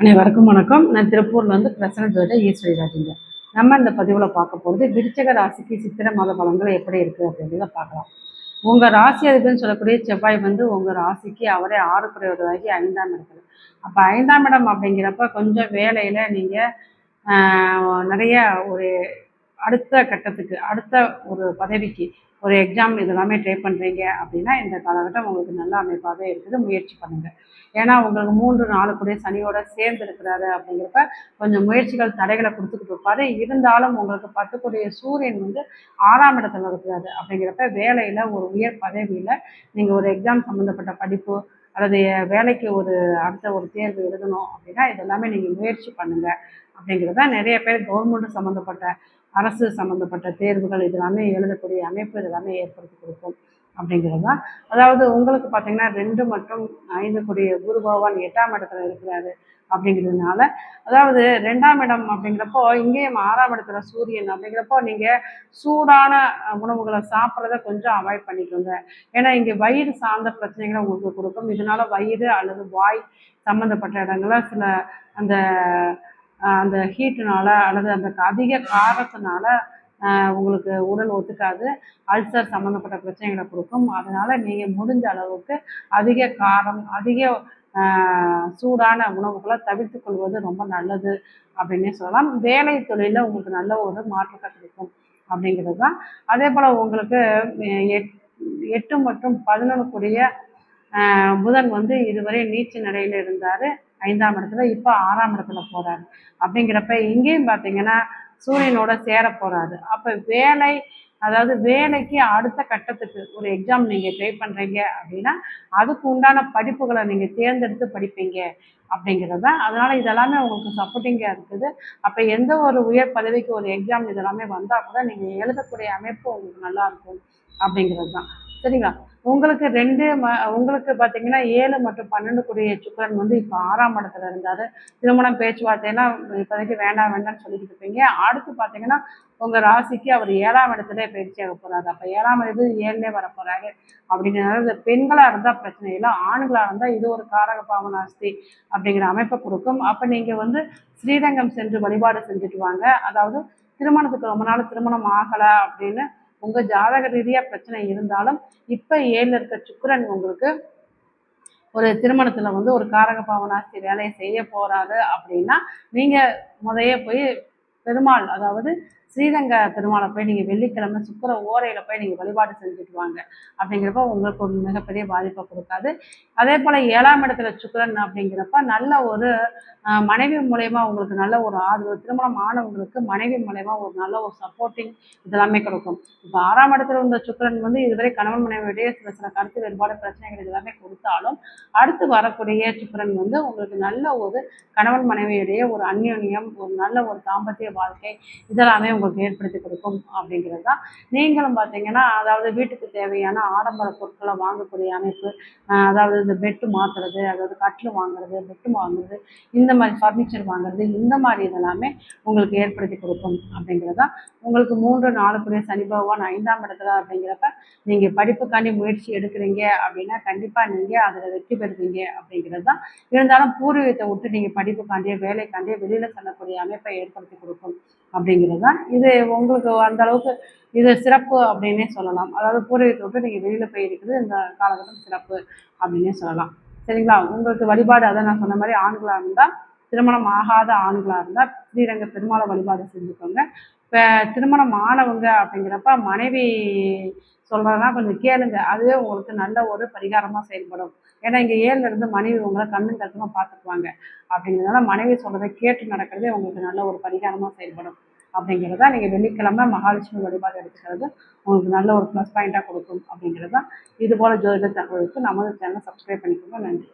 அனைவருக்கும் வணக்கம். நான் திருப்பூர்லேருந்து பிரசன்ன ஜோதிடர் ஈஸ்வரி ராஜேங்க. நம்ம இந்த பதிவில் பார்க்க போகிறது விருச்சிக ராசிக்கு சித்திரை மாத பலன்கள் எப்படி இருக்குது அப்படின்றத பார்க்கலாம். உங்கள் ராசி அதிபதினு சொல்லக்கூடிய செவ்வாய் உங்கள் ராசிக்கு அவரே 6 குறைவதாகி 5ஆம் இடத்துல. அப்போ 5ஆம் இடம் அப்படிங்கிறப்ப கொஞ்சம் வேலையில் நீங்கள் நிறைய ஒரு அடுத்த கட்டத்துக்கு அடுத்த ஒரு பதவிக்கு ஒரு எக்ஸாம் இதெல்லாமே ட்ரை பண்ணுறீங்க அப்படின்னா இந்த காலகட்டம் உங்களுக்கு நல்ல அமைப்பாகவே இருக்குது. முயற்சி பண்ணுங்கள். ஏன்னா உங்களுக்கு 3-4 கூடிய சனியோட சேர்ந்து இருக்கிறாரு அப்படிங்கிறப்ப கொஞ்சம் முயற்சிகள் தடைகளை கொடுத்துக்கிட்டு இருப்பாரு. இருந்தாலும் உங்களுக்கு 10 கூடிய சூரியன் 6ஆம் இடத்துல இருக்கிறாரு அப்படிங்கிறப்ப வேலையில் ஒரு உயர் பதவியில் நீங்கள் ஒரு எக்ஸாம் சம்மந்தப்பட்ட படிப்பு அல்லது வேலைக்கு அடுத்த ஒரு தேர்வு எழுதணும் அப்படின்னா இதெல்லாமே நீங்கள் முயற்சி பண்ணுங்கள் அப்படிங்கிறத நிறைய பேர் கவர்மெண்ட் சம்மந்தப்பட்ட அரசு சம்மந்தப்பட்ட தேர்வுகள் இதெல்லாமே எழுதக்கூடிய அமைப்பு இதெல்லாமே ஏற்படுத்தி கொடுக்கும் அப்படிங்கிறது தான். அதாவது உங்களுக்கு பார்த்தீங்கன்னா 2 மற்றும் 5 கூடிய குரு பகவான் 8ஆம் இடத்துல இருக்கிறாரு அப்படிங்கிறதுனால, அதாவது 2ஆம் இடம் அப்படிங்கிறப்போ இங்கேயும் 6ஆம் இடத்துல சூரியன் அப்படிங்கிறப்போ நீங்கள் சூடான உணவுகளை சாப்பிட்றத கொஞ்சம் அவாய்ட் பண்ணிக்கோங்க. ஏன்னா இங்கே வயிறு சார்ந்த பிரச்சனைகளை உங்களுக்கு கொடுக்கும். இதனால வயிறு அல்லது வாய் சம்மந்தப்பட்ட இடங்கள சில அந்த அந்த ஹீட்டுனால அல்லது அந்த அதிக காரத்தினால உங்களுக்கு உடல் ஒத்துக்காது. அல்சர் சம்மந்தப்பட்ட பிரச்சனைகளை கொடுக்கும். அதனால் நீங்கள் முடிஞ்ச அளவுக்கு அதிக காரம் அதிக சூடான உணவுகளை தவிர்த்து கொள்வது ரொம்ப நல்லது அப்படின்னே சொல்லலாம். வேலை தொழிலில் உங்களுக்கு நல்ல ஒரு மாற்றத்தை கிடைக்கும் அப்படிங்கிறது தான். அதே போல் உங்களுக்கு 8 மற்றும் 11 கூடிய புதன் இதுவரை நீச்ச நிலையில் இருந்தார் 5ஆம் இடத்துல. இப்போ 6ஆம் இடத்துல போகிறாரு அப்படிங்கிறப்ப இங்கேயும் பார்த்தீங்கன்னா சூரியனோட சேர போகிறாரு. அப்போ அதாவது வேலைக்கு அடுத்த கட்டத்துக்கு ஒரு எக்ஸாம் நீங்கள் ட்ரை பண்ணுறீங்க அப்படின்னா அதுக்கு உண்டான படிப்புகளை நீங்கள் தேர்ந்தெடுத்து படிப்பீங்க அப்படிங்கிறது தான். அதனால் இதெல்லாமே உங்களுக்கு சப்போர்ட்டிங்காக இருக்குது. அப்போ எந்த ஒரு உயர் பதவிக்கு ஒரு எக்ஸாம் இதெல்லாமே வந்தால் கூட நீங்கள் எழுதக்கூடிய அமைப்பு உங்களுக்கு நல்லாயிருக்கும் அப்படிங்கிறது தான். சரிங்களா? உங்களுக்கு உங்களுக்கு பார்த்தீங்கன்னா 7 மற்றும் 12 கூடிய சுக்கிரன் இப்போ 6ஆம் இடத்துல இருந்தார். திருமணம் பேச்சுவார்த்தையெல்லாம் இப்போதைக்கு வேண்டாம்னு சொல்லிக்கிட்டு இருப்பீங்க. அடுத்து பார்த்தீங்கன்னா உங்கள் ராசிக்கு அவர் 7ஆம் இடத்துல பயிற்சியாக போகிறாரு. அப்போ 7ஆம் இடத்துல 7லே வர போகிறாரு அப்படிங்கிறனால பெண்களாக இருந்தால் பிரச்சனை இல்லை, ஆண்களாக இருந்தால் இது ஒரு காரக பாவனாஸ்தி அப்படிங்கிற அமைப்பை கொடுக்கும். அப்போ நீங்கள் ஸ்ரீரங்கம் சென்று வழிபாடு செஞ்சுட்டு வாங்க. அதாவது திருமணத்துக்கு ரொம்ப நாள் திருமணம் ஆகலை அப்படின்னு உங்கள் ஜாதக ரீதியாக பிரச்சனை இருந்தாலும் இப்போ 7ல் இருக்க சுக்கிரன் உங்களுக்கு ஒரு திருமணத்தில் ஒரு காரக பாவனாஸ்தி வேலையை செய்ய போகிறாரு அப்படின்னா நீங்கள் போய் பெருமாள் அதாவது ஸ்ரீரங்க பெருமாளை போய் நீங்கள் வெள்ளிக்கிழமை சுக்கிர ஓரையில் போய் நீங்கள் வழிபாடு செஞ்சுட்டு வாங்க. அப்படிங்கிறப்ப உங்களுக்கு ஒரு மிகப்பெரிய பாதிப்பை கொடுக்காது. அதே போல் 7ஆம் இடத்துல சுக்கிரன் அப்படிங்கிறப்ப நல்ல ஒரு மனைவி மூலயமா உங்களுக்கு நல்ல ஒரு ஆதரவு, திருமணம் ஆனவங்களுக்கு மனைவி மூலயமா ஒரு நல்ல ஒரு சப்போர்ட்டிங் இதெல்லாமே கொடுக்கும். இப்போ 6ஆம் இடத்துல இருந்த சுக்கிரன் இதுவரை கணவன் மனைவியுடைய சில கருத்து வேறுபாடு பிரச்சனைகள் இதெல்லாமே கொடுத்தாலும் அடுத்து வரக்கூடிய சுக்கிரன் உங்களுக்கு நல்ல ஒரு கணவன் மனைவியுடைய ஒரு அந்யோன்யம், ஒரு நல்ல ஒரு தாம்பத்திய வாழ்க்கை இதெல்லாமே உங்களுக்கு ஏற்படுத்தி கொடுக்கும் அப்படிங்கிறது தான். நீங்களும் பார்த்தீங்கன்னா அதாவது வீட்டுக்கு தேவையான ஆடம்பர பொருட்களை வாங்கக்கூடிய அமைப்பு, அதாவது இந்த பெட்டு மாற்றுறது, அதாவது கட்டில் வாங்குறது, பெட்டு வாங்குறது, இந்த மாதிரி ஃபர்னிச்சர் வாங்குறது, இந்த மாதிரி இதெல்லாமே உங்களுக்கு ஏற்படுத்தி கொடுக்கும் அப்படிங்கிறது தான். உங்களுக்கு 3-4 கூடிய சனி பகவான் 5ஆம் இடத்துல அப்படிங்கிறப்ப நீங்கள் படிப்புக்காண்டி முயற்சி எடுக்கிறீங்க அப்படின்னா கண்டிப்பாக நீங்கள் அதில் வெற்றி பெறுவீங்க அப்படிங்கிறது தான். இருந்தாலும் பூர்வீகத்தை விட்டு நீங்கள் படிப்புக்காண்டியே வேலைக்காண்டியே வெளியில் செல்லக்கூடிய அமைப்பை ஏற்படுத்தி கொடுக்கும் அப்படிங்கிறது தான். இது உங்களுக்கு அந்த அளவுக்கு இது சிறப்பு அப்படின்னே சொல்லலாம். அதாவது பூர்வீகத்தை விட்டு நீங்கள் வெளியில் போயிருக்கிறது இந்த காலகட்டம் சிறப்பு அப்படின்னே சொல்லலாம். சரிங்களா? உங்களுக்கு வழிபாடு அதை நான் சொன்ன மாதிரி ஆண்களாக இருந்தால் திருமணம் ஆகாத ஆண்களாக இருந்தால் ஸ்ரீரங்க பெருமாளை வழிபாடு செஞ்சுக்கோங்க. இப்போ திருமணம் ஆனவங்க அப்படிங்கிறப்ப மனைவி சொல்கிறதெல்லாம் கொஞ்சம் கேளுங்க. அதுவே உங்களுக்கு நல்ல ஒரு பரிகாரமாக செயல்படும். ஏன்னா இங்கே 7ல் இருந்து மனைவி உங்களை கண்ணும் கருத்துமாக பார்த்துக்குவாங்க அப்படிங்கிறதுனால மனைவி சொல்கிறத கேட்டு நடக்கிறதே உங்களுக்கு நல்ல ஒரு பரிகாரமாக செயல்படும் அப்படிங்கிறத நீங்கள் வெள்ளிக்கிழமை மகாலட்சுமி வழிபாடு எடுத்துக்கிறது உங்களுக்கு நல்ல ஒரு ப்ளஸ் பாயிண்ட்டாக கொடுக்கும் அப்படிங்கிறது தான். இதுபோல் ஜோதிட தகவலுக்கு நமது சேனலை சப்ஸ்கிரைப் பண்ணிக்கோங்க. நன்றி.